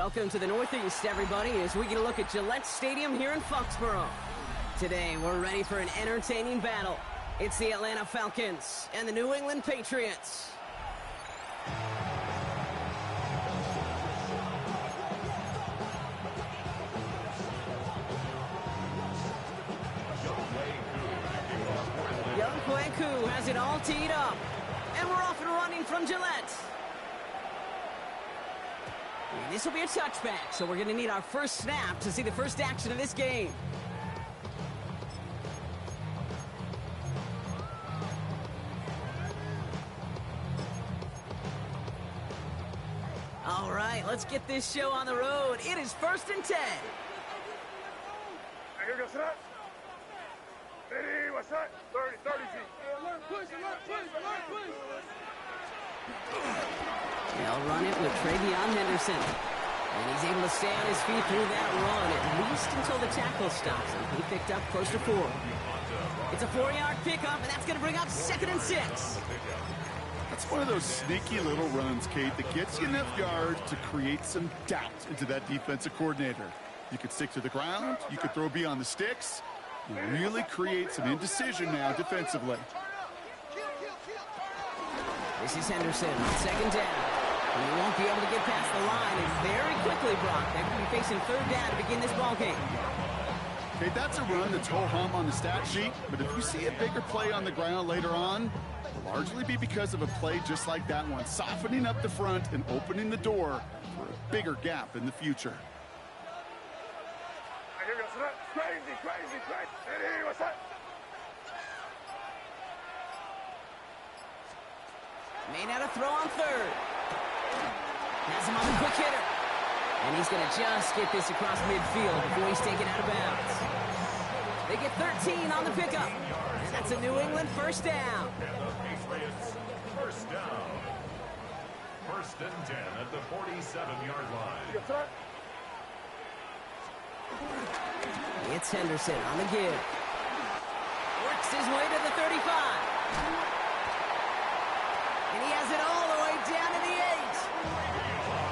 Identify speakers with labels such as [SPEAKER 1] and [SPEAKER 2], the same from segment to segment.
[SPEAKER 1] Welcome to the Northeast, everybody, as we get a look at Gillette Stadium here in Foxborough. Today, we're ready for an entertaining battle. It's the Atlanta Falcons and the New England Patriots. Young Kweku has it all teed up. And we're off and running from Gillette. And this will be a touchback, so we're going to need our first snap to see the first action of this game. All right, let's get this show on the road. It is 1st and 10.
[SPEAKER 2] Here goes that. Ready, what's that? 30 feet. Alert, push.
[SPEAKER 1] They'll run it with Travion Henderson. And he's able to stay on his feet through that run, at least until the tackle stops him. He picked up close to 4. It's a 4-yard pickup, and that's going to bring up 2nd and 6.
[SPEAKER 3] That's one of those sneaky little runs, Kate, that gets you enough yards to create some doubt into that defensive coordinator. You could stick to the ground, you could throw beyond the sticks, and really create some indecision now defensively.
[SPEAKER 1] This is Henderson on 2nd down. And he won't be able to get past the line, and very quickly, Brock, they're going to be facing 3rd down to begin this ballgame.
[SPEAKER 3] Okay, that's a run that's ho-hum on the stat sheet, but if you see a bigger play on the ground later on, it'll largely be because of a play just like that one, softening up the front and opening the door for a bigger gap in the future.
[SPEAKER 2] Here goes that. Crazy. Ready, what's that?
[SPEAKER 1] Made out a throw on 3rd. Has him on the quick hitter. And he's going to just get this across midfield before he's taken out of bounds. They get 13 on the pickup. And that's a New England 1st down.
[SPEAKER 4] First down. 1st and 10 at the 47-yard line.
[SPEAKER 1] It's Henderson on the give. Works his way to the 35. And he has it all the way down to the 8.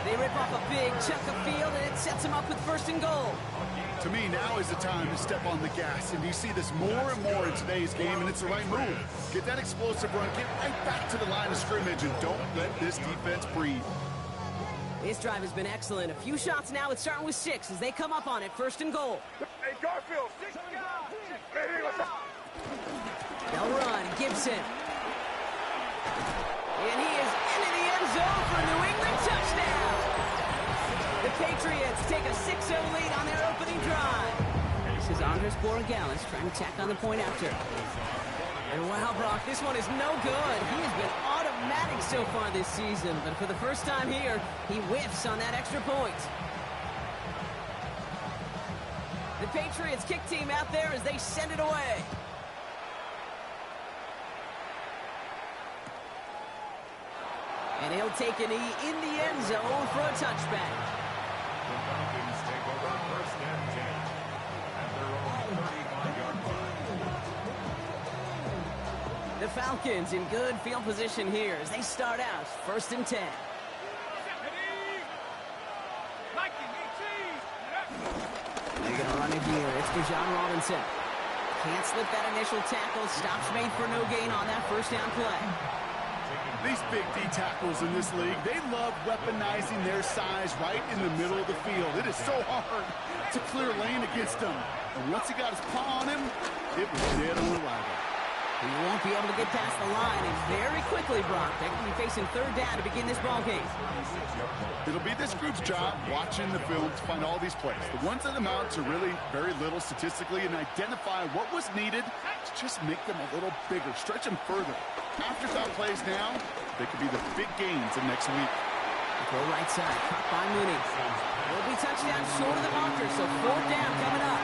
[SPEAKER 1] They rip off a big chunk of field, and it sets him up with 1st and goal.
[SPEAKER 3] To me, now is the time to step on the gas, and you see this more and more in today's game, and it's the right move. Get that explosive run, get right back to the line of scrimmage, and don't let this defense breathe.
[SPEAKER 1] This drive has been excellent. A few shots now. It's starting with 6 as they come up on it. 1st and goal.
[SPEAKER 2] Hey, Garfield. Ready, what's that?
[SPEAKER 1] They'll run. Gibson. And he is into the end zone for a New England touchdown. The Patriots take a 6-0 lead on their opening drive. This is Andres Borregales trying to tack on the point after. And wow, Brock, this one is no good. He has been automatic so far this season, but for the first time here, he whiffs on that extra point. The Patriots kick team out there as they send it away. And he'll take a knee in the end zone for a touchback.
[SPEAKER 4] The Falcons take over 1st and 10 at their own 35-yard line.
[SPEAKER 1] The Falcons in good field position here as they start out 1st and 10. They're going to run it here. It's for John Robinson. Can't slip that initial tackle. Stops made for no gain on that 1st down play.
[SPEAKER 3] These big D tackles in this league, they love weaponizing their size right in the middle of the field. It is so hard to clear lane against them. And once he got his paw on him, it was dead on arrival.
[SPEAKER 1] He won't be able to get past the line, and very quickly, Brock, they're going to be facing 3rd down to begin this ballgame.
[SPEAKER 3] It'll be this group's job watching the film to find all these plays. The ones that amount to really very little statistically and identify what was needed to just make them a little bigger, stretch them further. Afterthought plays now, they could be the big gains in next week.
[SPEAKER 1] Throw right side, caught by Mooney. Will be touchdown short of the marker, so 4th down coming up.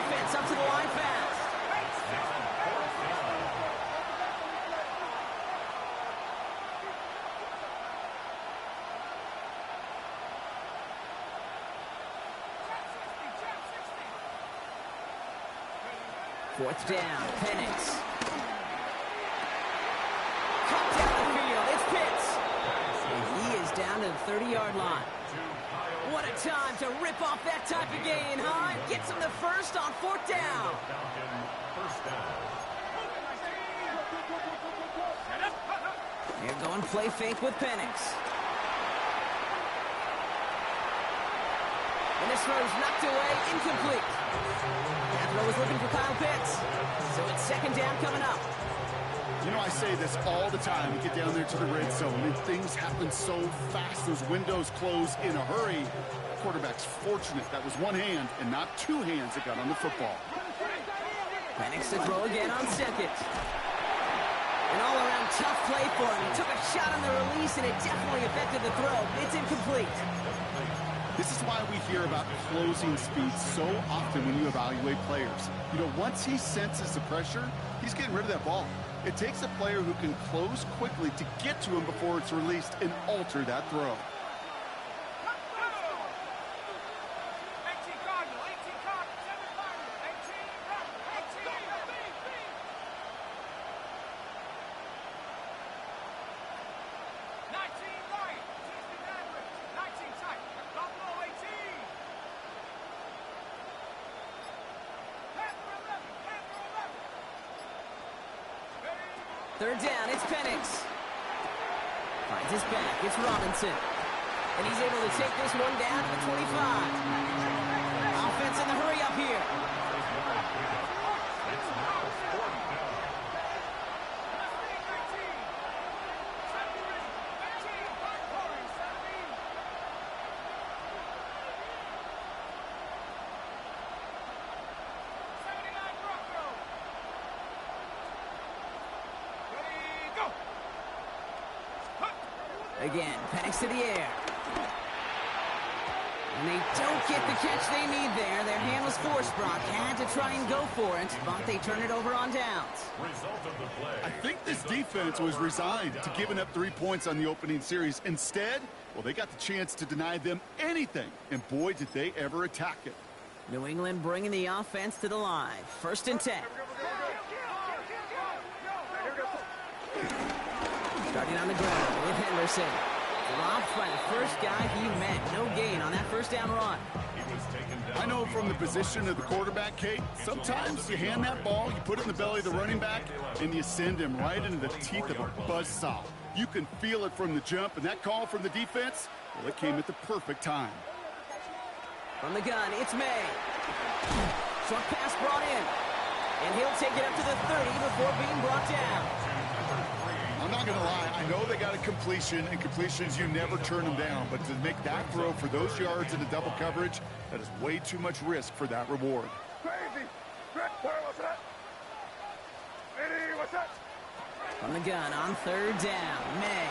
[SPEAKER 1] Offense up to the line fast. Fourth down, Penix. Cut down the field, it's Pitts. And he is down to the 30-yard line. time to rip off that type of gain, huh? Gets him the first on 4th down.
[SPEAKER 4] First down.
[SPEAKER 1] They're going play fake with Penix. And this throw's knocked away, incomplete. That throw was looking for Kyle Pitts. So it's 2nd down coming up.
[SPEAKER 3] You know, I say this all the time. You get down there to the red zone, and things happen so fast. Those windows close in a hurry. The quarterback's fortunate that was one hand and not two hands that got on the football.
[SPEAKER 1] Penix to throw again on 2nd. An all-around tough play for him. He took a shot on the release, and it definitely affected the throw. It's incomplete.
[SPEAKER 3] This is why we hear about closing speed so often when you evaluate players. You know, once he senses the pressure, he's getting rid of that ball. It takes a player who can close quickly to get to him before it's released and alter that throw.
[SPEAKER 1] Third down, it's Penix. Finds his back, it's Robinson. And he's able to take this one down to the 25. Offense in the hurry up here. Again, Penix to the air. And they don't get the catch they need there. Their hand was forced. Brock had to try and go for it, but they turn it over on downs.
[SPEAKER 4] Result of the play.
[SPEAKER 3] I think this defense was resigned to giving up 3 points on the opening series. Instead, well, they got the chance to deny them anything, and boy, did they ever attack it.
[SPEAKER 1] New England bringing the offense to the line. 1st and 10. Starting on the ground with Henderson. Dropped by the first guy he met. No gain on that 1st down run.
[SPEAKER 4] He was taken down.
[SPEAKER 3] I know from the position of the quarterback, Kate, sometimes you hand that ball, you put it in the belly of the running back, and you send him right into the teeth of a buzzsaw. You can feel it from the jump, and that call from the defense, well, it came at the perfect time.
[SPEAKER 1] From the gun, it's May. Short pass brought in. And he'll take it up to the 30 before being brought down.
[SPEAKER 3] I'm not going to lie, I know they got a completion, and completions, you never turn them down. But to make that throw for those yards in a double coverage, that is way too much risk for that reward.
[SPEAKER 2] Crazy. What's that? Eddie, what's that?
[SPEAKER 1] From the gun on 3rd down, May.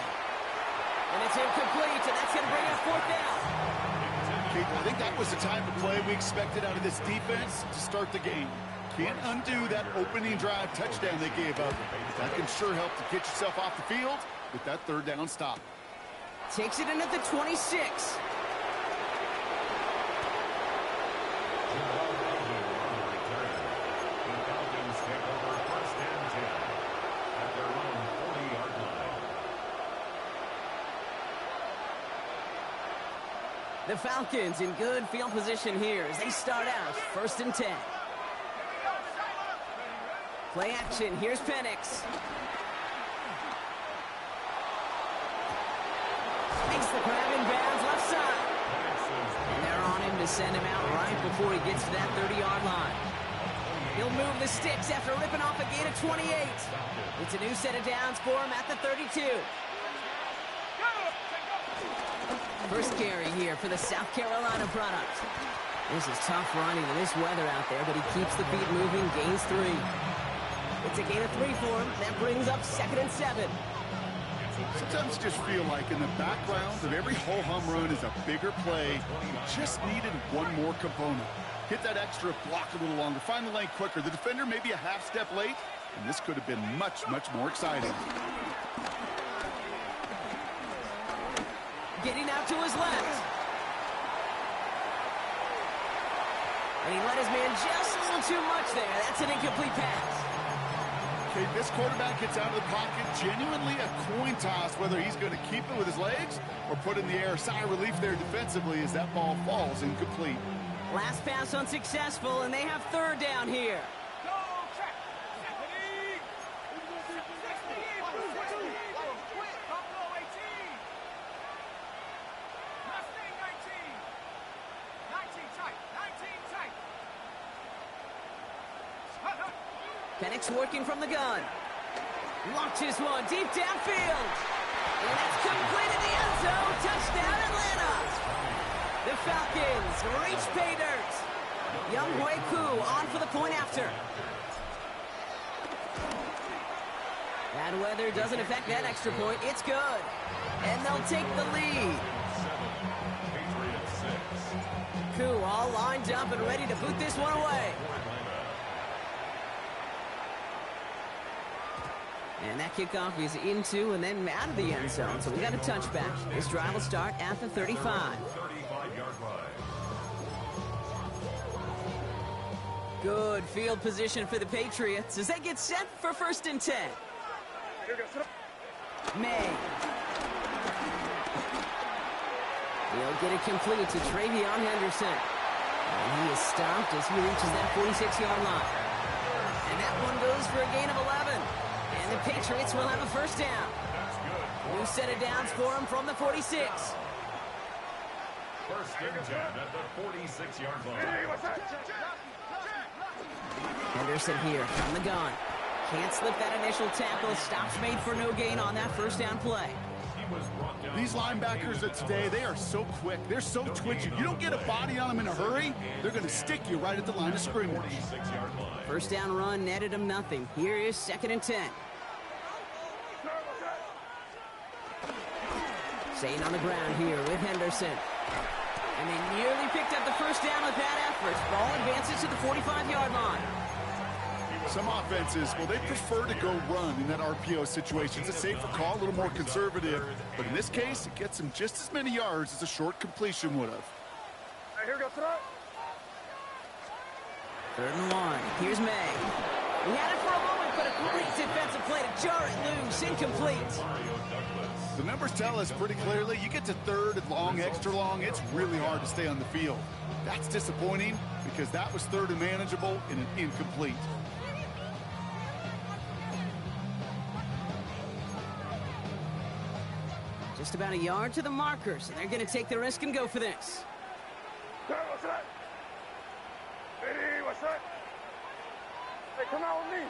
[SPEAKER 1] And it's incomplete, and that's going to bring up 4th down.
[SPEAKER 3] Kate, I think that was the type of play we expected out of this defense to start the game. Can't undo that opening drive touchdown they gave up. That can sure help to get yourself off the field with that 3rd down stop.
[SPEAKER 1] Takes it in at the 26. The Falcons in good field position here as they start out 1st and 10. Play action. Here's Penix. Makes the grab in bounds left side. And they're on him to send him out right before he gets to that 30-yard line. He'll move the sticks after ripping off a gain of 28. It's a new set of downs for him at the 32. First carry here for the South Carolina product. This is tough running in this weather out there, but he keeps the feet moving, gains 3. It's a gain of 3 for him. That brings up 2nd and 7.
[SPEAKER 3] Sometimes you just feel like in the background of every ho-hum run is a bigger play. You just needed one more component. Hit that extra block a little longer. Find the lane quicker. The defender may be a half step late, and this could have been much, much more exciting.
[SPEAKER 1] Getting out to his left. And he let his man just a little too much there. That's an incomplete pass.
[SPEAKER 3] Okay, this quarterback gets out of the pocket, genuinely a coin toss, whether he's going to keep it with his legs or put it in the air. Sigh of relief there defensively as that ball falls incomplete.
[SPEAKER 1] Last pass unsuccessful, and they have third down here. Penix working from the gun. Launches one deep downfield. And that's complete in the end zone. Touchdown, Atlanta. The Falcons reach pay dirt. Young Koo on for the point after. Bad weather doesn't affect that extra point. It's good. And they'll take the lead. Koo all lined up and ready to boot this one away. And that kickoff is into and then out of the end zone. So we got a touchback. This drive will start at the 35.
[SPEAKER 4] 35-yard line.
[SPEAKER 1] Good field position for the Patriots as they get set for 1st and 10. May. He'll get it complete to Travion Henderson. And he is stopped as he reaches that 46-yard line. And that one goes for a gain of 11. And the Patriots will have a 1st down. New set of downs for him from the 46.
[SPEAKER 4] 1st and 10 at the 46-yard line.
[SPEAKER 1] Henderson here from the gun. Can't slip that initial tackle. Stops made for no gain on that 1st down play.
[SPEAKER 3] These linebackers of today, they are so quick. They're so twitchy. You don't get a body on them in a hurry, they're going to stick you right at the line of scrimmage.
[SPEAKER 1] 1st down run netted him nothing. Here is 2nd and 10. Staying on the ground here with Henderson. And they nearly picked up the 1st down with that effort. Ball advances to the 45-yard line.
[SPEAKER 3] Some offenses, well, they prefer to go run in that RPO situation. It's a safer call, a little more conservative. But in this case, it gets them just as many yards as a short completion would have.
[SPEAKER 2] Hey, here we go,
[SPEAKER 1] 3rd and 1. Here's May. He had it for a moment, but a great defensive play to jar it loose. Incomplete.
[SPEAKER 3] The numbers tell us pretty clearly, you get to 3rd and long, extra long, it's really hard to stay on the field. That's disappointing because that was 3rd and manageable and an incomplete.
[SPEAKER 1] Just about a yard to the marker, so they're going to take the risk and go for this.
[SPEAKER 2] What's that? Hey, what's that? Hey, come out with me.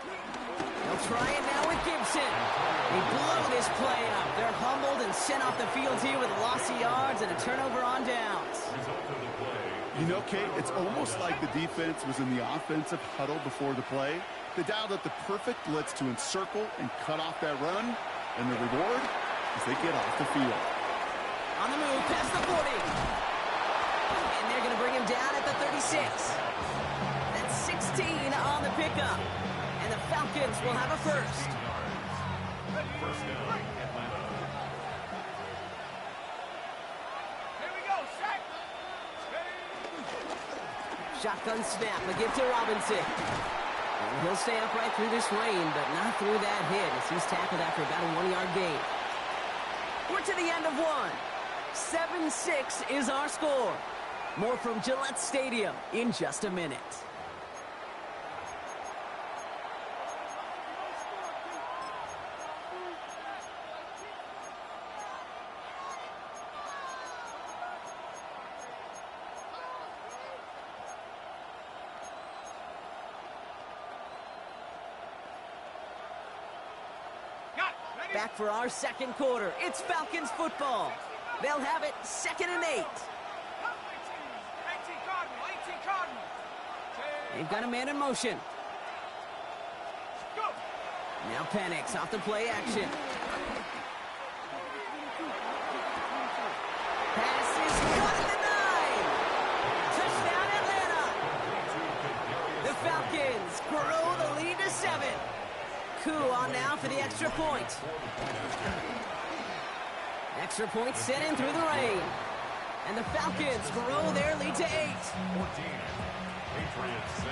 [SPEAKER 1] They'll try it now with Gibson. They blow this play up. They're humbled and sent off the field here with loss of yards and a turnover on downs.
[SPEAKER 3] You know, Kate, it's almost like the defense was in the offensive huddle before the play. They dialed up the perfect blitz to encircle and cut off that run, and the reward is they get off the field.
[SPEAKER 1] On the move, past the 40. And they're going to bring him down at the 36. That's 16 on the pickup. And the Falcons will have a 1st.
[SPEAKER 2] Here we go, sack.
[SPEAKER 1] Shotgun snap, a give to Robinson. And he'll stay upright through this rain, but not through that hit as he's tackled after about a 1-yard gain. We're to the end of one. 7-6 is our score. More from Gillette Stadium in just a minute. Back for our 2nd quarter. It's Falcons football. They'll have it 2nd and 8. They've got a man in motion. Now Penix off the play action. Pass is caught at the 9. Touchdown Atlanta. The Falcons grow the lead to 7. Koo on now for the extra point. Extra point set in through the rain. And the Falcons grow their lead to 8.
[SPEAKER 4] 14. Patriots 6.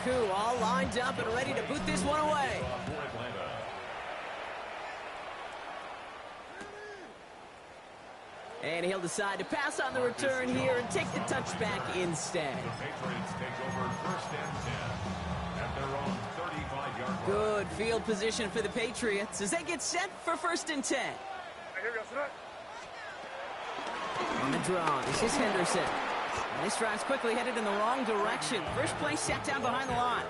[SPEAKER 1] Koo all lined up and ready to boot this one away.
[SPEAKER 4] For Atlanta.
[SPEAKER 1] And he'll decide to pass on the return here and take the touchback instead.
[SPEAKER 4] The Patriots take over first and 10 at their own 35-yard line.
[SPEAKER 1] Good field position for the Patriots as they get set for first and 10.
[SPEAKER 2] Here we go, set.
[SPEAKER 1] On the draw, this is Henderson. And this drive's quickly headed in the wrong direction. First play sat down behind the line.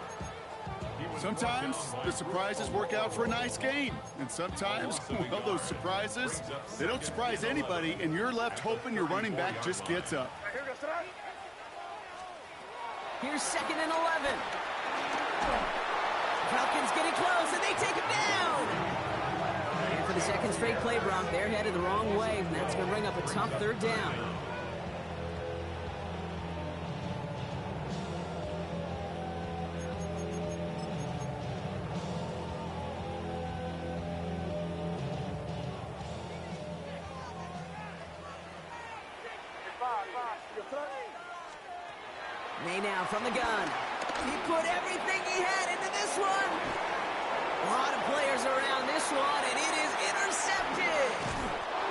[SPEAKER 3] Sometimes the surprises work out for a nice game. And sometimes, well, those surprises, they don't surprise anybody, and you're left hoping your running back just gets up.
[SPEAKER 2] Here we go, set.
[SPEAKER 1] Here's 2nd and 11. Falcons getting close, and they take him down. And for the second straight play, Brock, they're headed the wrong way, and that's going to bring up a tough 3rd down. May now from the gun. He put everything he had into this one. A lot of players around this one, and it is intercepted.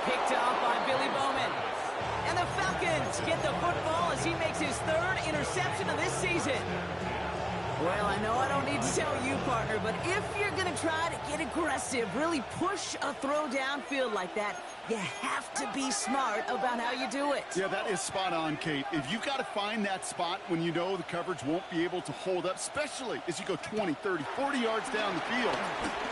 [SPEAKER 1] Picked off by Billy Bowman. And the Falcons get the football as he makes his 3rd interception of this season. Well, I know I don't need to tell you, partner, but if you're going to try to get aggressive, really push a throw downfield like that, you have to be smart about how you do it.
[SPEAKER 3] Yeah, that is spot on, Kate. If you've got to find that spot when you know the coverage won't be able to hold up, especially as you go 20, 30, 40 yards down the field.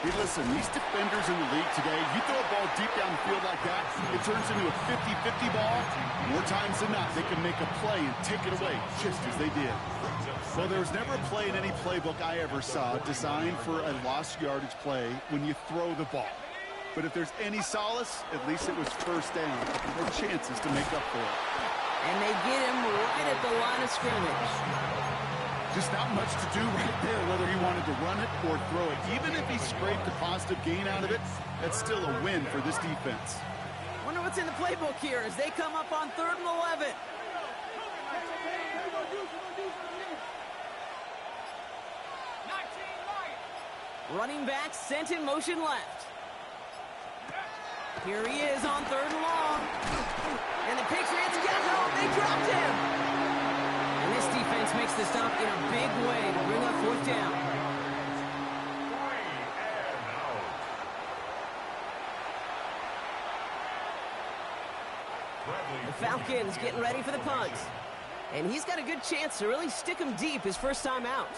[SPEAKER 3] Hey, listen, these defenders in the league today, you throw a ball deep down the field like that, it turns into a 50-50 ball. More times than not, they can make a play and take it away, just as they did. Well, there was never a play in any playbook I ever saw designed for a lost yardage play when you throw the ball. But if there's any solace, at least it was first down. More chances to make up for it.
[SPEAKER 1] And they get him right at the line of scrimmage.
[SPEAKER 3] Just not much to do right there, whether he wanted to run it or throw it. Even if he scraped a positive gain out of it, that's still a win for this defense.
[SPEAKER 1] Wonder what's in the playbook here as they come up on 3rd and 11. Running back sent in motion left. Here he is on 3rd and long. And the Patriots get home. They dropped him. And this defense makes the stop in a big way to bring up 4th down. The Falcons getting ready for the punt. And he's got a good chance to really stick him deep his first time out.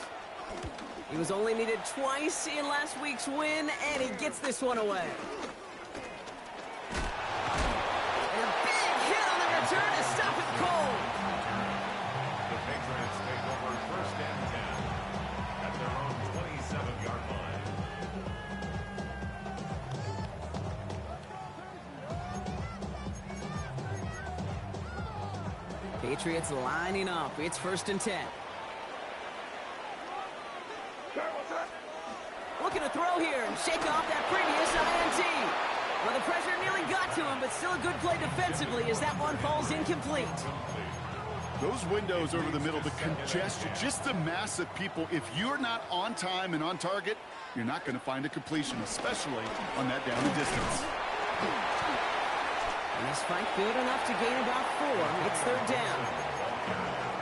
[SPEAKER 1] He was only needed twice in last week's win, and he gets this one away. And a big hit on the return to stop it cold.
[SPEAKER 4] The Patriots take over first and 10 at their own 27-yard line.
[SPEAKER 1] Patriots lining up. It's 1st and 10. Looking to throw here and shake off that previous INT. Well, the pressure nearly got to him, but still a good play defensively as that one falls incomplete.
[SPEAKER 3] Those windows over the middle, the congestion, just the mass of people. If you're not on time and on target, you're not going to find a completion, especially on that down and distance.
[SPEAKER 1] And this fight good enough to gain about 4. It's 3rd down.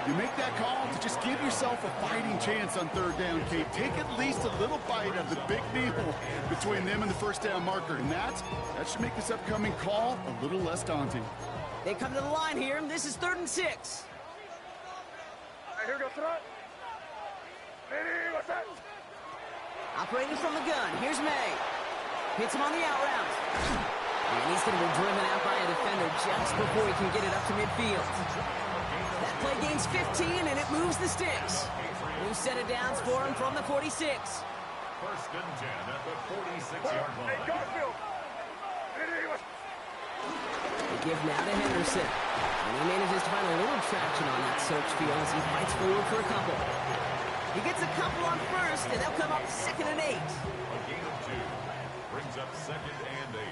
[SPEAKER 3] You make that call to just give yourself a fighting chance on 3rd down, Kate. Take at least a little bite of the big meal between them and the first down marker. And that should make this upcoming call a little less daunting.
[SPEAKER 1] They come to the line here. This is 3rd and 6.
[SPEAKER 2] Here we go, set. Ready, what's that?
[SPEAKER 1] Operating from the gun. Here's May. Hits him on the out route. And he's going to be driven out by a defender just before he can get it up to midfield. That play gains 15, and it moves the sticks. New set of downs for him from the 46.
[SPEAKER 4] First and 10 at the 46-yard line.
[SPEAKER 2] Hey, Garfield. Ready, what's that?
[SPEAKER 1] They give now to Henderson. And he manages to find a little traction on that search field as he fights forward for a couple. He gets a couple on first, and they'll come up 2nd and 8.
[SPEAKER 4] A gain of 2 brings up 2nd and 8.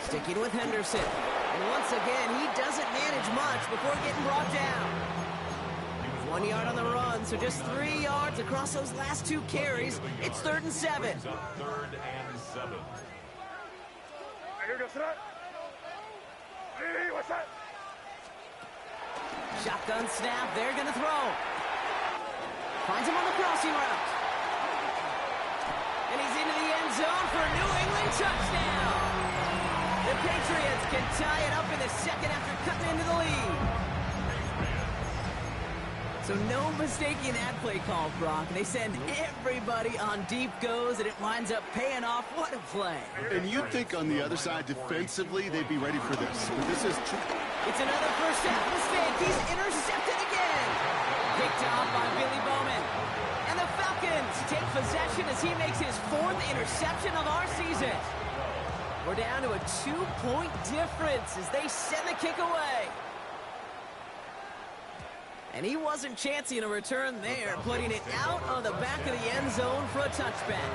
[SPEAKER 1] Sticking with Henderson. And once again, he doesn't manage much before getting brought down. 1 yard on the run, so just 3 yards across those last 2 carries. It's 3rd and 7.
[SPEAKER 4] Third and 7.
[SPEAKER 1] Shotgun snap, they're going to throw. Finds him on the crossing route. And he's into the end zone for a New England touchdown. The Patriots can tie it up in the second after cutting into the lead. So no mistaking that play call, Brock. They send everybody on deep goes, and it winds up paying off. What a play.
[SPEAKER 3] And you'd think on the other side, defensively, they'd be ready for this. But this is true.
[SPEAKER 1] It's another first half mistake. He's intercepted again. Picked off by Billy Bowman. And the Falcons take possession as he makes his 4th interception of our season. We're down to a 2-point difference as they send the kick away. And he wasn't chancing a return there, putting it out on the back of the end zone for a touchback.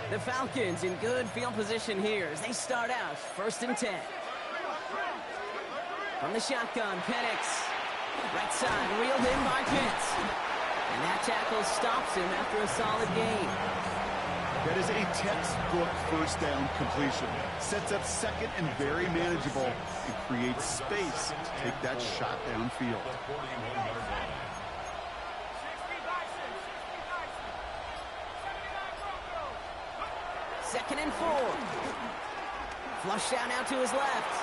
[SPEAKER 1] The Falcons in good field position here as they start out 1st and 10. From the shotgun, Penix. Right side, reeled in by Pitts. And that tackle stops him after a solid gain.
[SPEAKER 3] That is a textbook first down completion. Sets up second and very manageable and creates space to take that shot downfield.
[SPEAKER 1] 2nd and 4. Flush down out to his left.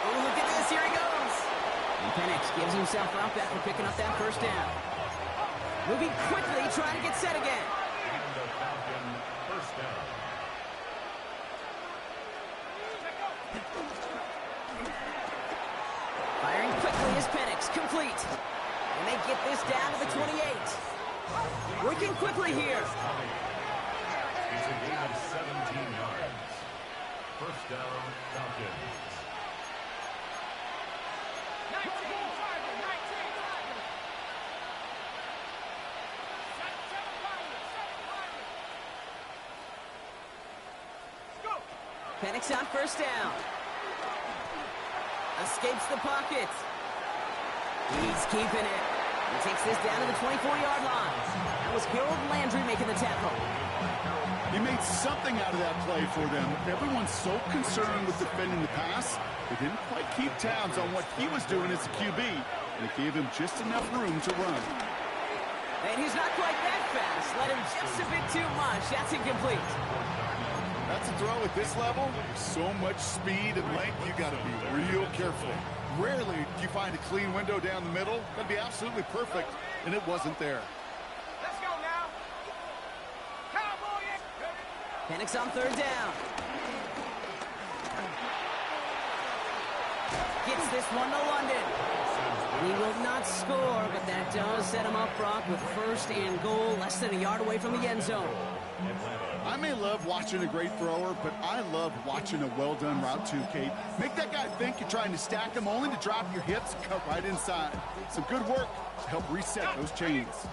[SPEAKER 1] Oh, look at this. Here he goes. And Penix gives himself up after picking up that first down. Moving quickly, trying to get set again. Firing quickly is Penix, complete. And they get this down to the 28. Working quickly here.
[SPEAKER 4] It's a gain of 17 yards. First down, Falcons.
[SPEAKER 2] 19.
[SPEAKER 1] Penix on first down. Escapes the pocket. He's keeping it. He takes this down to the 24-yard line. That was Harold Landry making the tackle.
[SPEAKER 3] He made something out of that play for them. Everyone's so concerned with defending the pass, they didn't quite keep tabs on what he was doing as a QB, and it gave him just enough room to run.
[SPEAKER 1] And he's not quite that fast. Let him just a bit too much. That's incomplete.
[SPEAKER 3] That's a throw at this level. There's so much speed and length, you got to be real careful. Rarely do you find a clean window down the middle. That'd be absolutely perfect, and it wasn't there.
[SPEAKER 2] Let's go now. Cowboys.
[SPEAKER 1] Penix on third down. Gets this one to London. He will not score, but that does set him up, Brock, with 1st and goal, less than a yard away from the end zone.
[SPEAKER 3] I may love watching a great thrower, but I love watching a well-done route too, Kate. Make that guy think you're trying to stack him only to drop your hips and cut right inside. Some good work to help reset those chains.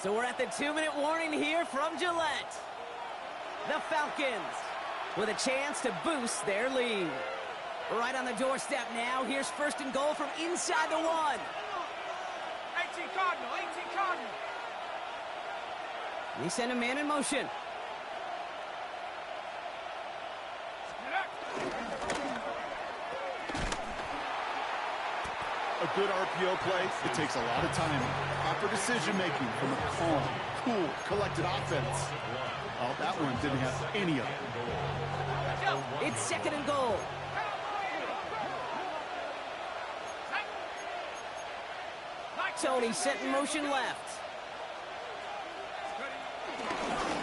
[SPEAKER 1] So we're at the 2-minute warning here from Gillette. The Falcons with a chance to boost their lead. Right on the doorstep now. Here's 1st and goal from inside the 1.
[SPEAKER 2] 18 Cardinal, 18 Cardinal.
[SPEAKER 1] They send a man in motion.
[SPEAKER 3] A good RPO play, it takes a lot of timing. Proper decision-making from a calm, cool, collected offense. Oh, that one didn't have any of it.
[SPEAKER 1] It's 2nd and goal. Tony set in motion left.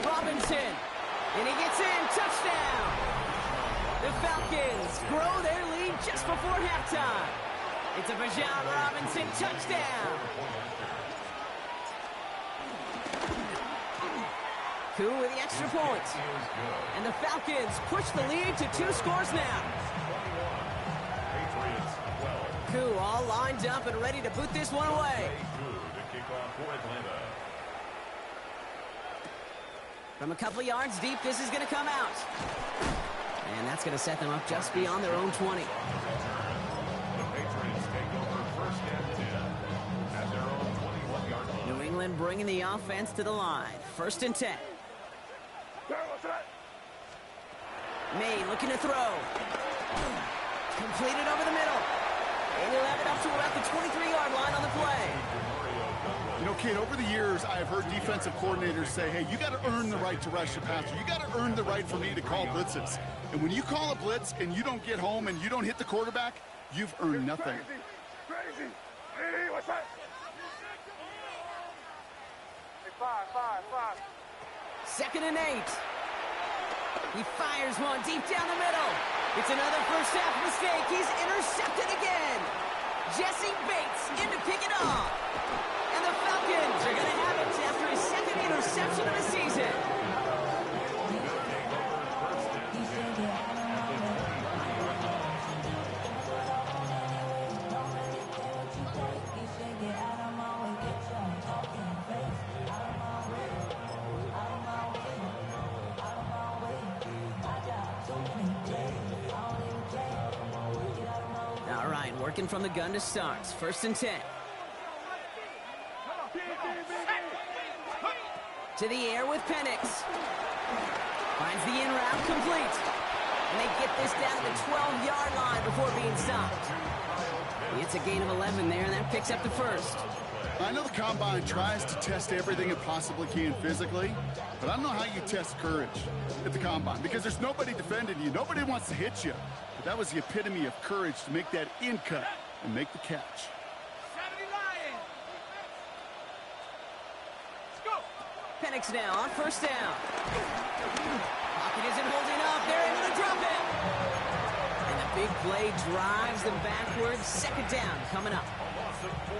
[SPEAKER 1] Robinson. And he gets in. Touchdown. The Falcons grow their lead just before halftime. It's a Bijan Robinson touchdown. Koo with the extra point. And the Falcons push the lead to 2 scores now. Koo all lined up and ready to boot this one away. From a couple yards deep, this is going to come out. And that's going to set them up just beyond their own 20.
[SPEAKER 4] The Patriots take over first and 10 at their own 21-yard line.
[SPEAKER 1] New England bringing the offense to the line. First and 10. May looking to throw. Completed over the middle. And he'll have it up to about the 23-yard line on the play.
[SPEAKER 3] You know, Kate, over the years, I've heard defensive coordinators say, hey, you got to earn the right to rush the passer. You got to earn the right for me to call blitzes. And when you call a blitz and you don't get home and you don't hit the quarterback, you've earned nothing.
[SPEAKER 2] Crazy. Hey, what's that? Hey, five.
[SPEAKER 1] 2nd and 8. He fires one deep down the middle. It's another first half mistake. He's intercepted again. Jesse Bates in to pick it off. And the Falcons are going to have it after his 2nd interception of the season. All right, working from the gun to start. First and 10. To the air with Penix. Finds the in route complete. And they get this down to the 12-yard line before being stopped. It's a gain of 11 there, and that picks up the first.
[SPEAKER 3] I know the Combine tries to test everything it possibly can physically, but I don't know how you test courage at the Combine because there's nobody defending you. Nobody wants to hit you. But that was the epitome of courage to make that in cut and make the catch.
[SPEAKER 1] Penix now on first down. Pocket isn't holding up. They're able to drop it. And the big play drives them backwards. 2nd down coming up.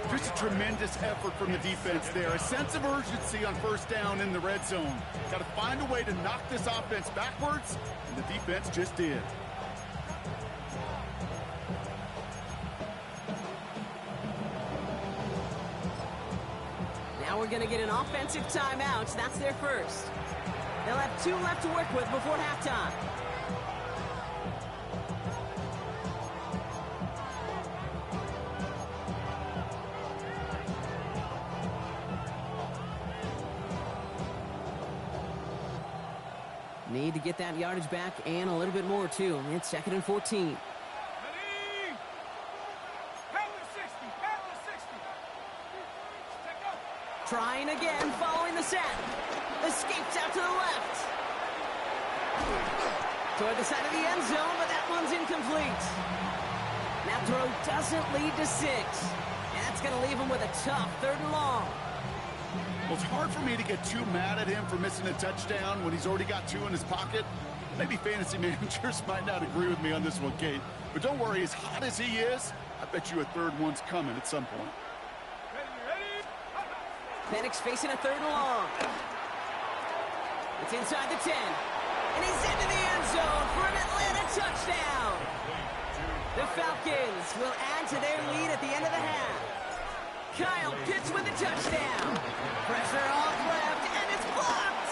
[SPEAKER 3] Just a tremendous effort from the defense there. A sense of urgency on first down in the red zone. Got to find a way to knock this offense backwards, and the defense just did.
[SPEAKER 1] Now we're going to get an offensive timeout. That's their first. They'll have 2 left to work with before halftime. Need to get that yardage back and a little bit more, too. It's 2nd and 14. Trying again, following the set. Escapes out to the left. Toward the side of the end zone, but that one's incomplete. That throw doesn't lead to 6. And that's going to leave him with a tough 3rd and long.
[SPEAKER 3] Well, it's hard for me to get too mad at him for missing a touchdown when he's already got 2 in his pocket. Maybe fantasy managers might not agree with me on this one, Kate. But don't worry, as hot as he is, I bet you a 3rd one's coming at some point.
[SPEAKER 1] Penix facing a 3rd and long. It's inside the 10. And he's into the end zone for an Atlanta touchdown. The Falcons will add to their lead at the end of the half. Kyle Pitts with a touchdown. Pressure off left, and it's blocked.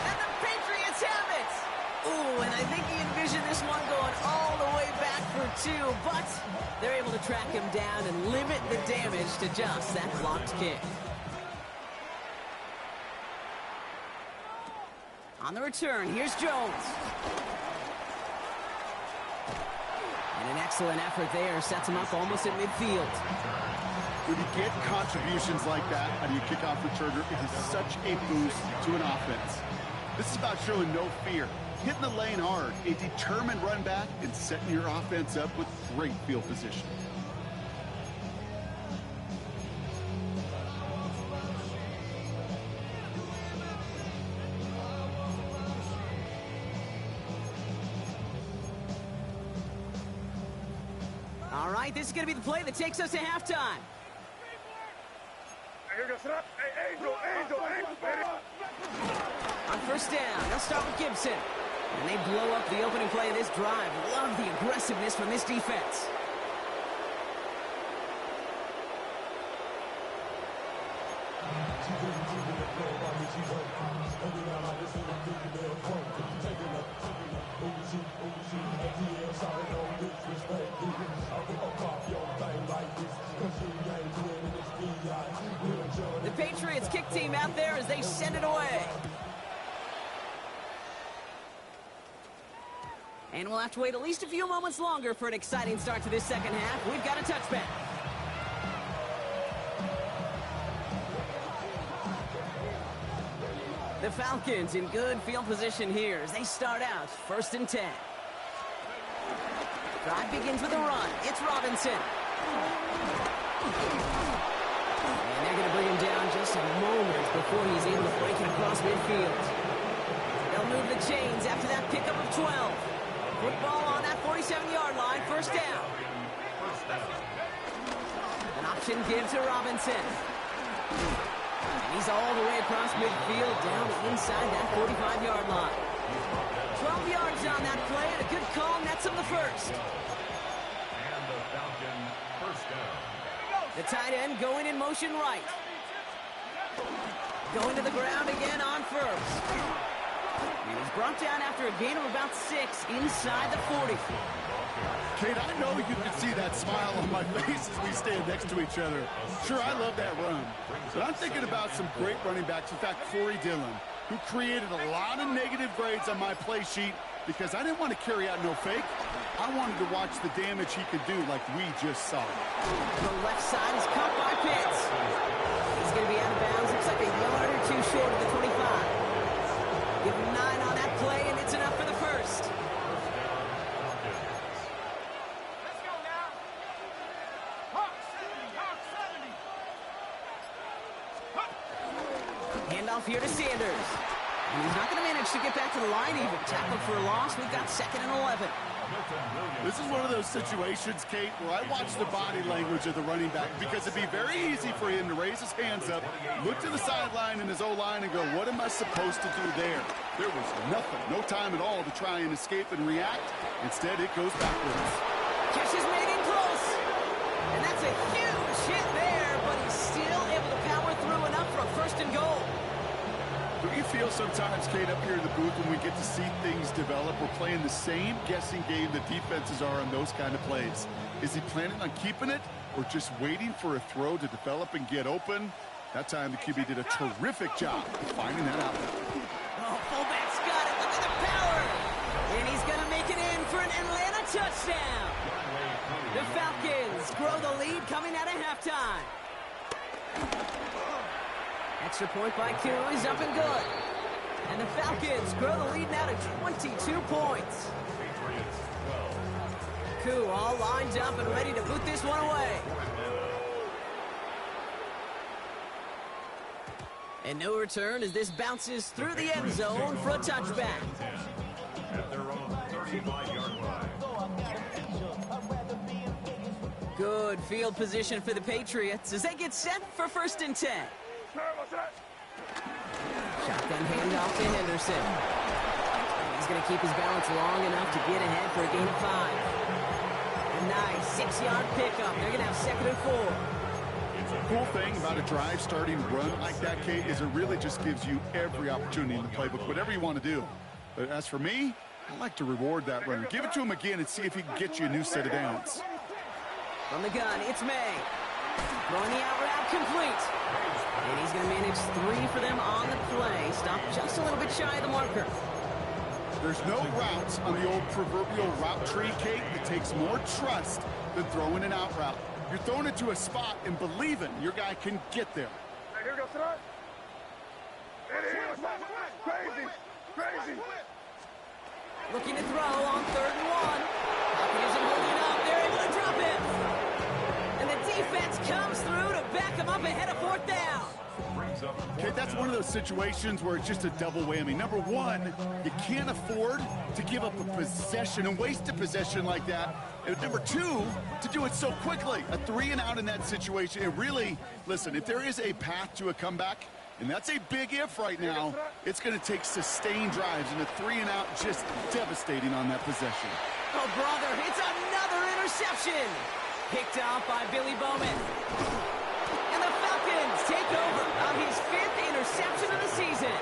[SPEAKER 1] And the Patriots have it. Ooh, and I think he envisioned this one going all the way back for 2, but they're able to track him down and limit the damage to just that blocked kick. On the return, here's Jones. And an excellent effort there sets him up almost at midfield.
[SPEAKER 3] When you get contributions like that out of your kickoff returner, it is such a boost to an offense. This is about showing no fear, hitting the lane hard, a determined run back, and setting your offense up with great field position.
[SPEAKER 1] All right, this is going to be the play that takes us to halftime. On first down, they'll start with Gibson. And they blow up the opening play of this drive. Love the aggressiveness from this defense. The Patriots kick team out there as they send it away. And we'll have to wait at least a few moments longer for an exciting start to this second half. We've got a touchback. The Falcons in good field position here as they start out 1st and 10. Drive begins with a run. It's Robinson. And they're going to bring him down just a moment before he's able to break it across midfield. They'll move the chains after that pickup of 12. Football on that 47-yard line, 1st down. An option give to Robinson. And he's all the way across midfield, down inside that 45-yard line. 12 yards on that play, and a good call nets him the first.
[SPEAKER 4] And the Falcon 1st down.
[SPEAKER 1] The tight end going in motion right. Going to the ground again on 1st. He was brought down after a gain of about 6 inside the 40.
[SPEAKER 3] Kate, I know you can see that smile on my face as we stand next to each other. Sure, I love that run. But I'm thinking about some great running backs. In fact, Corey Dillon, who created a lot of negative grades on my play sheet because I didn't want to carry out no fake. I wanted to watch the damage he could do like we just saw.
[SPEAKER 1] The left side is caught by Pitts. He's going to be out of bounds. Looks like a yard or 2 short of the 25. Give him 9 on that play, and it's enough for the first.
[SPEAKER 2] Let's go now. Hawk 70.
[SPEAKER 1] Handoff here to Sanders. And he's not going to manage to get back to the line even. Tackled for a loss. We've got 2nd and 11.
[SPEAKER 3] This is one of those situations, Kate, where I watch the body language of the running back because it'd be very easy for him to raise his hands up, look to the sideline in his O-line and go, what am I supposed to do there? There was nothing, no time at all to try and escape and react. Instead, it goes backwards.
[SPEAKER 1] Catch is made in close. And that's a huge hit there, but he's still able to power through enough for a 1st and goal.
[SPEAKER 3] Do you feel sometimes, Kate, up here in the booth when we get to see things develop, we're playing the same guessing game the defenses are on those kind of plays? Is he planning on keeping it or just waiting for a throw to develop and get open? That time the QB did a terrific job of finding that out.
[SPEAKER 1] Oh, fullback's got it. Look at the power. And he's going to make it in for an Atlanta touchdown. The Falcons grow the lead coming out of halftime. Extra point by Q is up and good. And the Falcons grow the lead now to 22 points. Q all lined up and ready to boot this one away. And no return as this bounces through the end zone for a touchback.
[SPEAKER 4] At their own 35-yard line.
[SPEAKER 1] Good field position for the Patriots as they get set for 1st and 10. Shotgun handoff to Henderson. He's going to keep his balance long enough to get ahead for a gain of 5. A nice 6-yard pickup. They're going to have 2nd and 4.
[SPEAKER 3] The cool thing about a drive starting run like that, Kate, is it really just gives you every opportunity in the playbook, whatever you want to do. But as for me, I like to reward that runner. Give it to him again and see if he can get you a new set of downs.
[SPEAKER 1] From the gun, it's May. Throwing the out route complete. And he's going to manage 3 for them on the play. Stop just a little bit shy of the marker.
[SPEAKER 3] There's no routes on the old proverbial route tree, Kate, that takes more trust than throwing an out route. You're throwing it to a spot and believing your guy can get there.
[SPEAKER 2] Hey, here we go, son. Crazy, crazy.
[SPEAKER 1] Looking to throw on 3rd and 1. Falcons isn't holding up. They're able to drop it. And the defense comes through to back him up ahead of 4th down.
[SPEAKER 3] Okay, that's one of those situations where it's just a double whammy. Number one, you can't afford to give up a possession and waste a possession like that. And number two, to do it so quickly. A 3 and out in that situation. It really, listen, if there is a path to a comeback, and that's a big if right now, it's going to take sustained drives, and a 3 and out just devastating on that possession.
[SPEAKER 1] Oh, brother, it's another interception. Picked off by Billy Bowman. And the Falcons Falcons take over on his 5th interception of the season.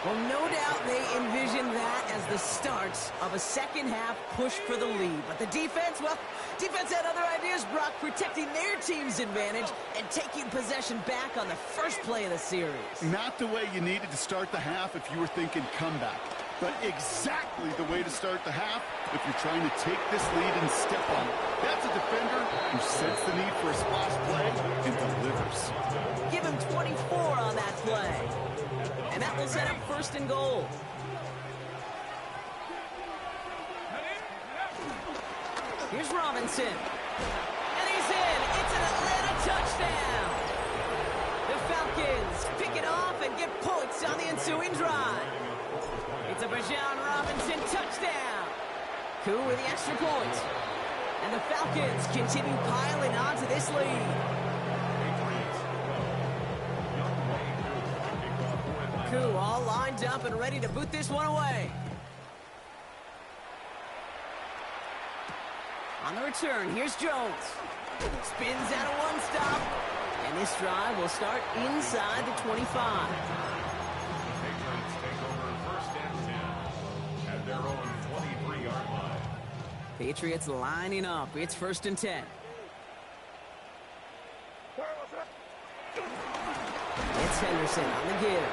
[SPEAKER 1] Well, no doubt they envision that as the start of a second-half push for the lead. But the defense, well, defense had other ideas, Brock, protecting their team's advantage and taking possession back on the first play of the series.
[SPEAKER 3] Not the way you needed to start the half if you were thinking comeback, but exactly the way to start the half if you're trying to take this lead and step on it. That's a defender who sets the need for a splash play and delivers.
[SPEAKER 1] Give him 24 on that play. And that will set up 1st and goal. Here's Robinson. And he's in. It's an Atlanta touchdown. The Falcons pick it off and get points on the ensuing drive. It's a Bijan Robinson touchdown. Koo with the extra point. And the Falcons continue piling on to this lead. Koo all lined up and ready to boot this one away. On the return, here's Jones. Spins out of one stop. And this drive will start inside the 25.
[SPEAKER 4] Patriots take over 1st and 10 at their own 23-yard line.
[SPEAKER 1] Patriots lining up. It's 1st and 10. It's Henderson on the give.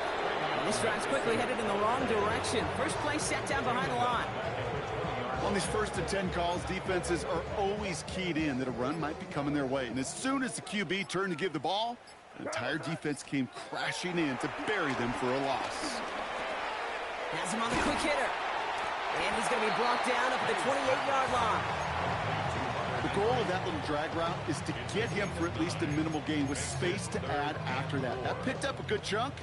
[SPEAKER 1] And this drive's quickly headed in the wrong direction. First play set down behind the line.
[SPEAKER 3] On these 1st and 10 calls, defenses are always keyed in that a run might be coming their way. And as soon as the QB turned to give the ball, the entire defense came crashing in to bury them for a loss.
[SPEAKER 1] Has him on the quick hitter. And he's going to be brought down up at the 28-yard line.
[SPEAKER 3] The goal of that little drag route is to get him for at least a minimal gain with space to add after that. That picked up a good chunk,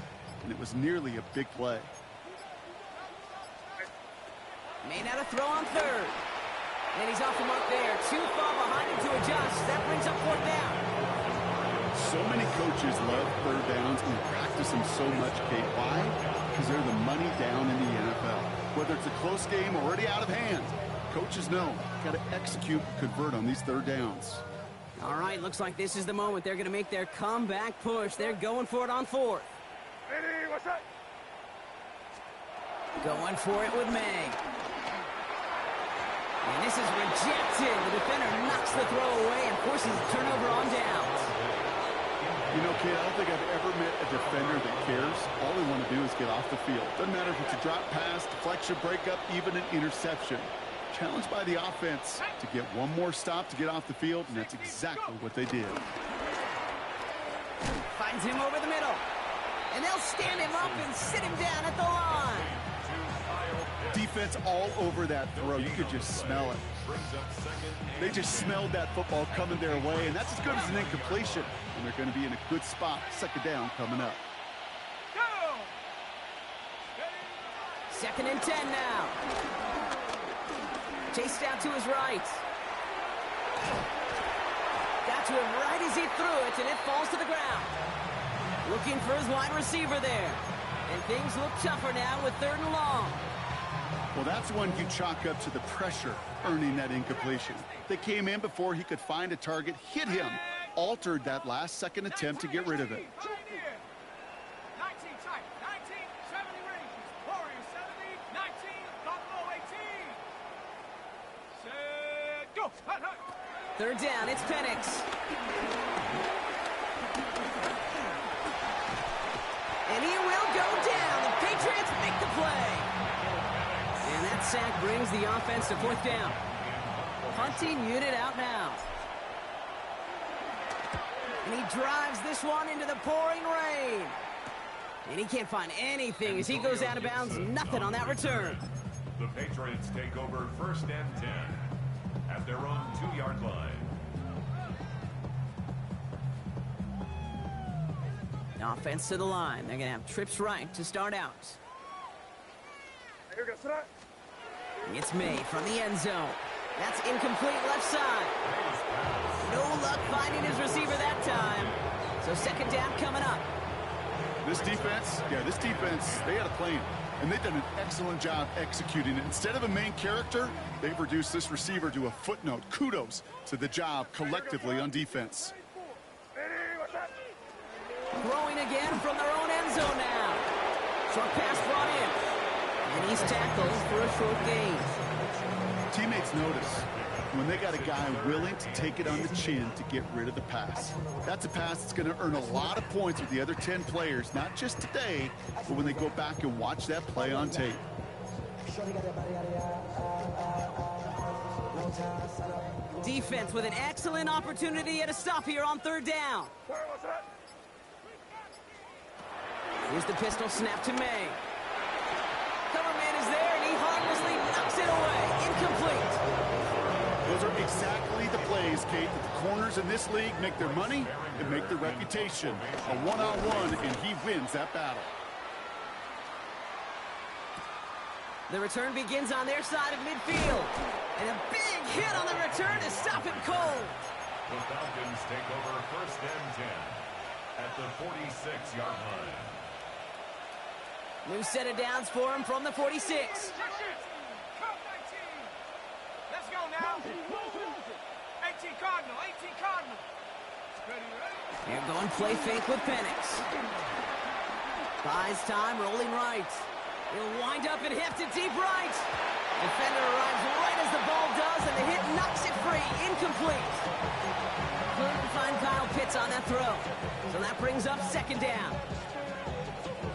[SPEAKER 3] and it was nearly a big play.
[SPEAKER 1] Made out a throw on 3rd. And he's off the mark there. Too far behind him to adjust. That brings up 4th down.
[SPEAKER 3] So many coaches love 3rd downs and practice them so much, Kate. Why? Because they're the money down in the NFL. Whether it's a close game or already out of hand, coaches know got to execute and convert on these 3rd downs.
[SPEAKER 1] All right, looks like this is the moment they're going to make their comeback push. They're going for it on 4th. Going for it with May. And this is rejected. The defender knocks the throw away and forces a turnover on downs.
[SPEAKER 3] You know, Kate, I don't think I've ever met a defender that cares. All they want to do is get off the field. Doesn't matter if it's a drop pass, deflection, breakup, even an interception. Challenged by the offense to get one more stop to get off the field, and that's exactly what they did.
[SPEAKER 1] Finds him over the middle. And they'll stand him up and sit him down at the line.
[SPEAKER 3] Defense all over that throw. You could just smell it. They just smelled that football coming their way, and that's as good as an incompletion. And they're going to be in a good spot. 2nd down coming up.
[SPEAKER 1] 2nd and 10 now. Chased out to his right. Got to him right as he threw it, and it falls to the ground. Looking for his wide receiver there. And things look tougher now with 3rd and long.
[SPEAKER 3] Well, that's one you chalk up to the pressure earning that incompletion. They came in before he could find a target, hit him, altered that last-second attempt to get rid of it.
[SPEAKER 1] Third down, it's Penix. And he will go down. The Patriots make the play. And that sack brings the offense to 4th down. Punting unit out now. And he drives this one into the pouring rain. And he can't find anything as he goes out of bounds. Nothing on that return.
[SPEAKER 4] The Patriots take over 1st and 10 at their own 2-yard line.
[SPEAKER 1] Offense to the line. They're going to have trips right to start out. It's May from the end zone. That's incomplete left side. No luck finding his receiver that time. So 2nd down coming up.
[SPEAKER 3] This defense, they had a plan. And they've done an excellent job executing it. Instead of a main character, they've reduced this receiver to a footnote. Kudos to the job collectively on defense.
[SPEAKER 1] Throwing again from their own end zone now. Short pass brought in. And he's tackled for a short gain.
[SPEAKER 3] Teammates notice when they got a guy willing to take it on the chin to get rid of the pass. That's a pass that's going to earn a lot of points with the other 10 players, not just today, but when they go back and watch that play on tape.
[SPEAKER 1] Defense with an excellent opportunity at a stop here on third down. Here's the pistol snap to May. Coverman is there, and he harmlessly knocks it away. Incomplete.
[SPEAKER 3] Those are exactly the plays, Kate, that the corners in this league make their money and make their reputation. A one-on-one, and he wins that battle.
[SPEAKER 1] The return begins on their side of midfield. And a big hit on the return to stop him cold.
[SPEAKER 4] The Falcons take over first and 10 at the 46-yard line.
[SPEAKER 1] New set of downs for him from the 46.
[SPEAKER 2] Let's go now. 18 Cardinal, 18 Cardinal.
[SPEAKER 1] They're going play fake with Penix. Buys time, rolling right. He'll wind up and heft it deep right. Defender arrives right as the ball does, and the hit knocks it free. Incomplete. Couldn't find Kyle Pitts on that throw. So that brings up second down.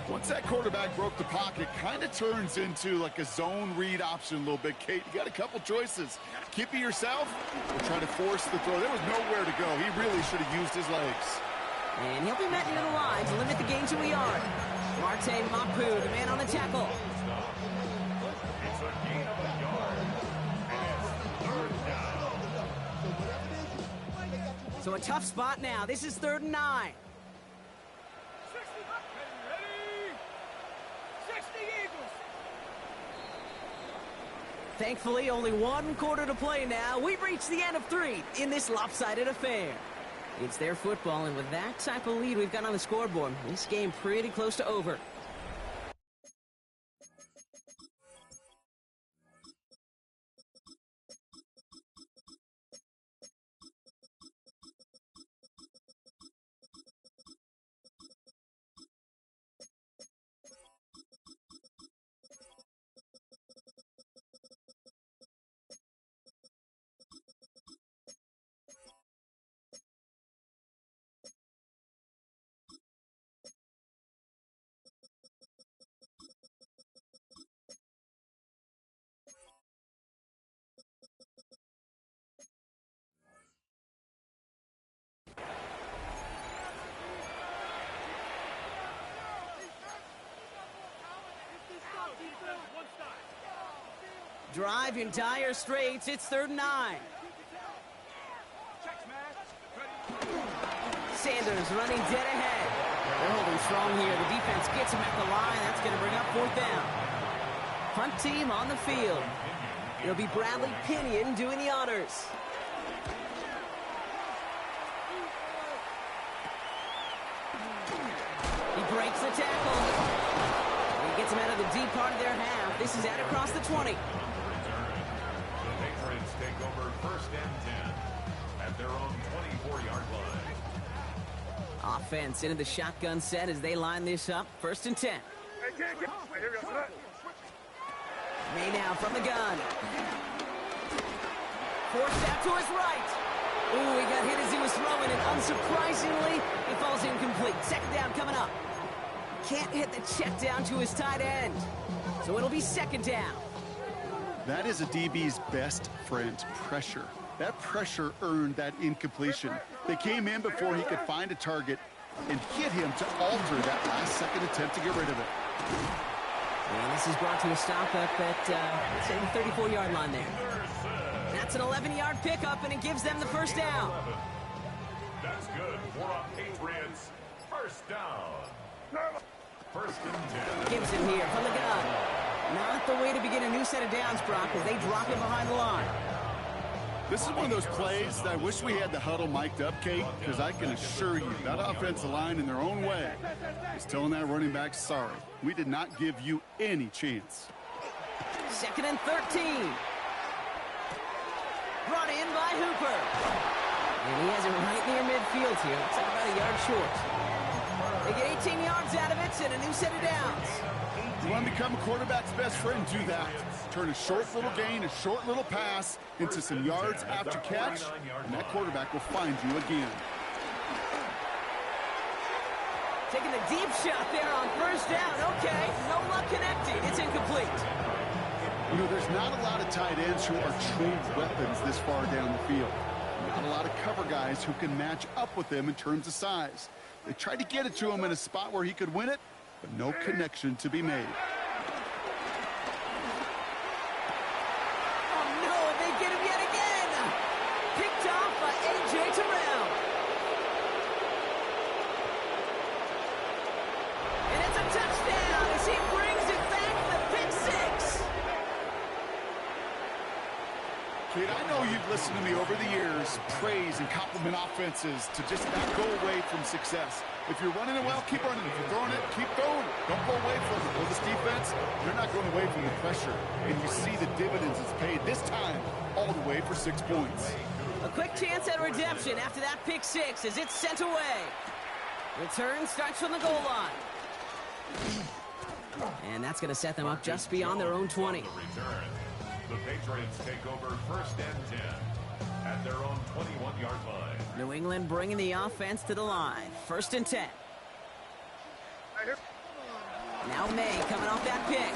[SPEAKER 3] Once that quarterback broke the pocket, kind of turns into like a zone read option a little bit, Kate. You got a couple choices. Keep it yourself or try to force the throw. There was nowhere to go. He really should have used his legs.
[SPEAKER 1] And he'll be met near the line to limit the gain to a yard. Marte Mapu, the man on the tackle.
[SPEAKER 4] It's a gain of a yard. And it's third down.
[SPEAKER 1] So a tough spot now. This is 3rd and 9.
[SPEAKER 2] 60 Eagles.
[SPEAKER 1] Thankfully, only one quarter to play now. We've reached the end of 3 in this lopsided affair. It's their football, and with that type of lead we've got on the scoreboard, this game pretty close to over. Drive in dire straits. It's 3rd and 9. Sanders running dead ahead. They're holding strong here. The defense gets him at the line. That's going to bring up 4th down. Punt team on the field. It'll be Bradley Pinion doing the honors. He breaks the tackle. He gets him out of the deep part of their half. This is out across the 20.
[SPEAKER 4] The Patriots take over first and 10 at their own 24-yard line.
[SPEAKER 1] Offense into the shotgun set as they line this up. 1st and 10. May now from the gun. Forced out to his right. Ooh, he got hit as he was throwing, and unsurprisingly, he falls incomplete. 2nd down coming up. Can't hit the check down to his tight end. So it'll be 2nd down.
[SPEAKER 3] That is a DB's best friend, pressure. That pressure earned that incompletion. They came in before he could find a target and hit him to alter that last-second attempt to get rid of it.
[SPEAKER 1] And this is brought to a stop up at, let's say, the 34-yard line there. That's an 11-yard pickup, and it gives them the 1st down.
[SPEAKER 4] That's good for a Patriots first down. 1st and 10.
[SPEAKER 1] Gibson here from the gun. Not the way to begin a new set of downs, Brock, as they drop him behind the line.
[SPEAKER 3] This is one of those plays that I wish we had the huddle mic'd up, Kate, because I can assure you that offensive line in their own way is telling that running back, sorry, we did not give you any chance.
[SPEAKER 1] 2nd and 13. Brought in by Hooper. And he has it right near midfield here. It's about a yard short. They get 18 yards out of it and a new set of downs.
[SPEAKER 3] You want to become a quarterback's best friend, do that. Turn a short little gain, a short little pass into some yards after catch, and that quarterback will find you again.
[SPEAKER 1] Taking the deep shot there on first down. Okay, no luck connecting. It's incomplete.
[SPEAKER 3] You know, there's not a lot of tight ends who are true weapons this far down the field. Not a lot of cover guys who can match up with them in terms of size. They tried to get it to him in a spot where he could win it, but no connection to be made.
[SPEAKER 1] Oh, no, they get him yet again. Picked off by A.J. Terrell. And it's a touchdown as he brings it back, the pick six.
[SPEAKER 3] Kid, I know you've listened to me over the years, praise and compliment offenses to just not go away from success. If you're running it well, keep running. If you're throwing it, keep throwing. Don't go away from it. Well, this defense, they're not going away from the pressure. And you see the dividends it's paid this time all the way for 6 points.
[SPEAKER 1] A quick chance at redemption after that pick six as it's sent away. Return starts from the goal line. And that's going to set them up just beyond their own 20.
[SPEAKER 4] The Patriots take over first and 10 at their own 21-yard line.
[SPEAKER 1] New England bringing the offense to the line. First and 10. Now May coming off that pick.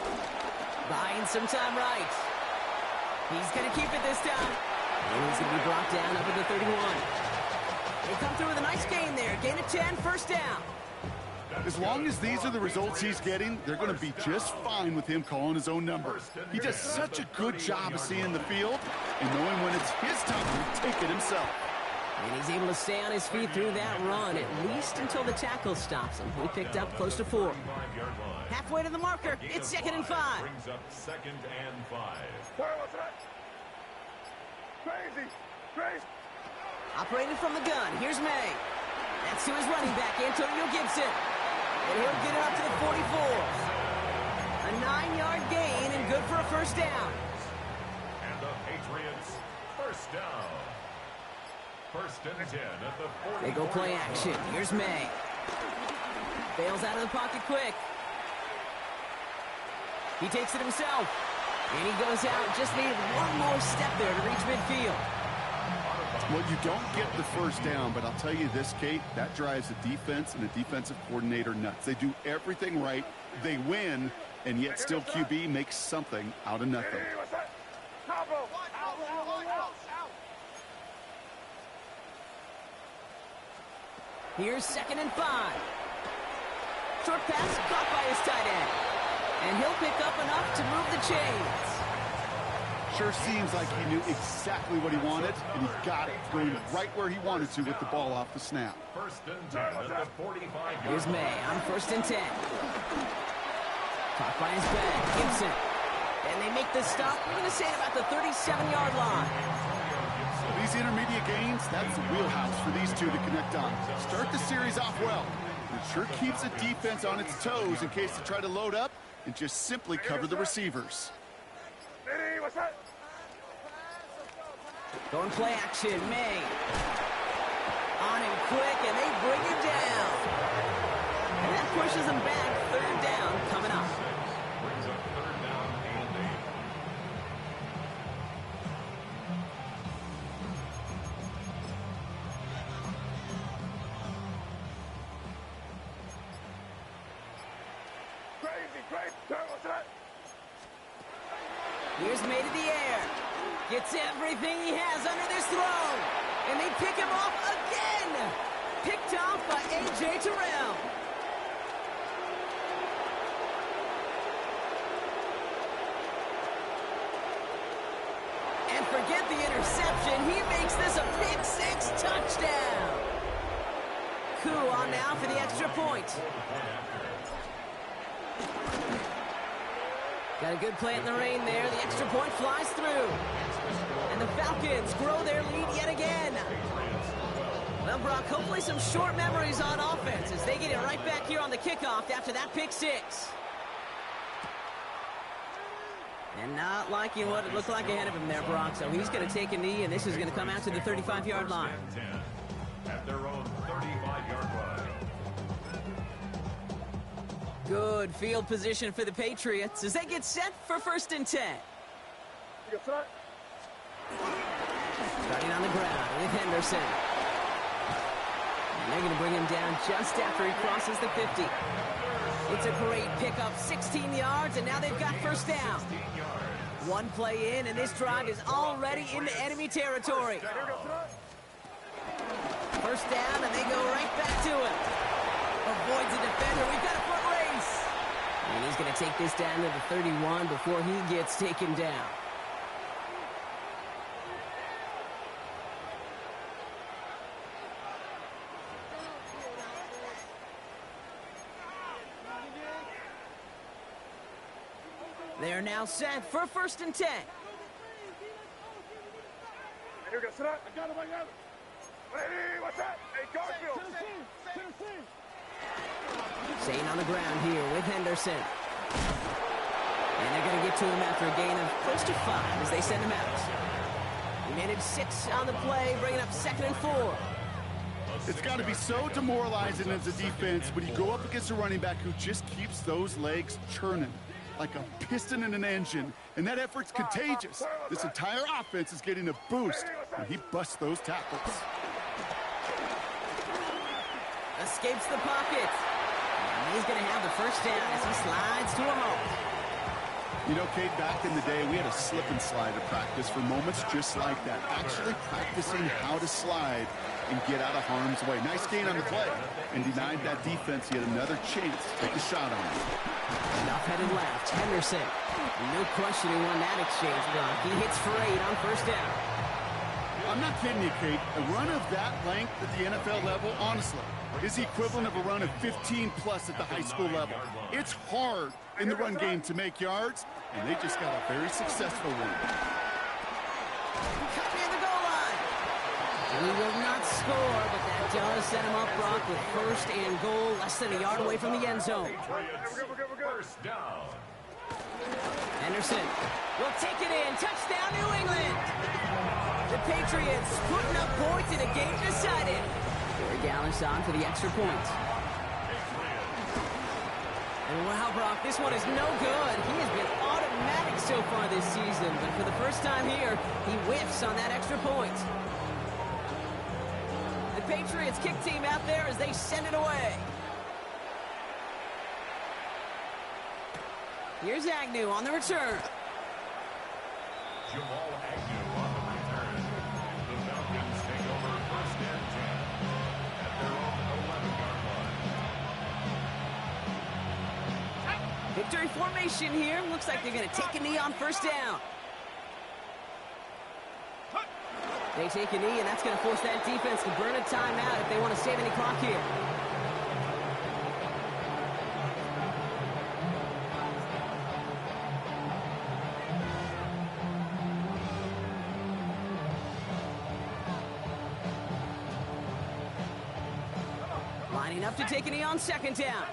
[SPEAKER 1] Buying some time right. He's going to keep it this time. And he's going to be brought down up at the 31. They come through with a nice gain there. Gain of 10, first down.
[SPEAKER 3] As long as these are the results he's getting, they're going to be just fine with him calling his own number. He does such a good job of seeing the field and knowing when it's his time to take it himself.
[SPEAKER 1] And he's able to stay on his feet through that run, at least until the tackle stops him. He picked up close to 4. Halfway to the marker, it's 2nd and 5.
[SPEAKER 4] Brings up 2nd and 5.
[SPEAKER 2] Crazy.
[SPEAKER 1] Operating from the gun, here's May. That's to his running back, Antonio Gibson. And he'll get it up to the 44. A 9-yard gain and good for a first down.
[SPEAKER 4] And the Patriots, first down. First and 10 at the 40.
[SPEAKER 1] They go play action. Here's May. Bails out of the pocket quick. He takes it himself. And he goes out. Just needed one more step there to reach midfield.
[SPEAKER 3] Well, you don't get the first down, but I'll tell you this, Kate, that drives the defense and the defensive coordinator nuts. They do everything right. They win, and yet still QB makes something out of nothing.
[SPEAKER 1] Here's 2nd and 5. Short pass caught by his tight end. And he'll pick up enough to move the chains.
[SPEAKER 3] Sure seems like he knew exactly what he wanted, and he got it, going right where he wanted to with the ball off the snap.
[SPEAKER 4] First and 10 at the 45.
[SPEAKER 1] Here's May on 1st and 10. Caught by his back, Gibson. And they make the stop, we're going to say about the 37-yard line.
[SPEAKER 3] These intermediate gains, that's the wheelhouse for these two to connect on. Start the series off well. It sure keeps the defense on its toes in case they try to load up and just simply cover the receivers.
[SPEAKER 1] Going play action, May. On him quick, and they bring him down. And that pushes him back. 3rd down coming up.
[SPEAKER 4] Brings up 3rd down and 8.
[SPEAKER 1] Here's May to the air. Gets everything he has under this throw. And they pick him off again. Picked off by A.J. Terrell. And forget the interception. He makes this a pick six touchdown. Coup on now for the extra point. Got a good play in the rain there. The extra point flies through. And the Falcons grow their lead yet again. Well, Brock, hopefully some short memories on offense as they get it right back here on the kickoff after that pick six. And not liking what it looked like ahead of him there, Brock. So he's going to take a knee, and this is going to come out to the 35-yard line.
[SPEAKER 4] At their own 35-yard line.
[SPEAKER 1] Good field position for the Patriots as they get set for 1st and 10. Starting on the ground with Henderson. And they're going to bring him down just after he crosses the 50. It's a great pickup, 16 yards, and now they've got 1st down. One play in, and this drive is already into enemy territory. 1st down, and they go right back to him. Avoids the defender. We've got a foot race. And he's going to take this down to the 31 before he gets taken down. They are now set for 1st and 10.
[SPEAKER 2] Here goes tonight. I got him. Ready, what's that? Hey, Garfield.
[SPEAKER 1] Staying on the ground here with Henderson. And they're going to get to him after a gain of close to 5 as they send him out. He managed 6 on the play, bringing up 2nd and 4.
[SPEAKER 3] It's got to be so demoralizing as a defense when you go up against a running back who just keeps those legs churning like a piston in an engine, and that effort's contagious. This entire offense is getting a boost when he busts those tackles.
[SPEAKER 1] Escapes the pocket. And he's going to have the 1st down as he slides to a halt.
[SPEAKER 3] You know, Kate, back in the day, we had a slip and slide to practice for moments just like that. Actually practicing how to slide and get out of harm's way. Nice gain on the play, and denied that defense yet another chance to take a shot on him.
[SPEAKER 1] Enough headed left. Henderson. No question he won that exchange, Brock. He hits for 8 on 1st down.
[SPEAKER 3] I'm not kidding you, Kate. A run of that length at the NFL level, honestly, is the equivalent of a run of 15-plus at the high school level. It's hard in the run game to make yards, and they just got a very successful one.
[SPEAKER 1] Cut near the goal line. He will not score, but that does set him up, Brock, with 1st and goal, less than a yard away from the end zone.
[SPEAKER 4] First down.
[SPEAKER 1] Henderson will take it in. Touchdown, New England. The Patriots putting up points in a game decided. Corey Gallis on for the extra point. And wow, Brock, this one is no good. He has been automatic so far this season, but for the first time here, he whiffs on that extra point. The Patriots kick team out there as they send it away. Here's Agnew on the return.
[SPEAKER 4] Jamal Agnew on the return. The Falcons take over 1st and 10 at their own 11-yard line.
[SPEAKER 1] Victory formation here. Looks like they're going to take a knee on 1st down. They take a knee, and that's going to force that defense to burn a timeout if they want to save any clock here. Lining up to take a knee on 2nd down.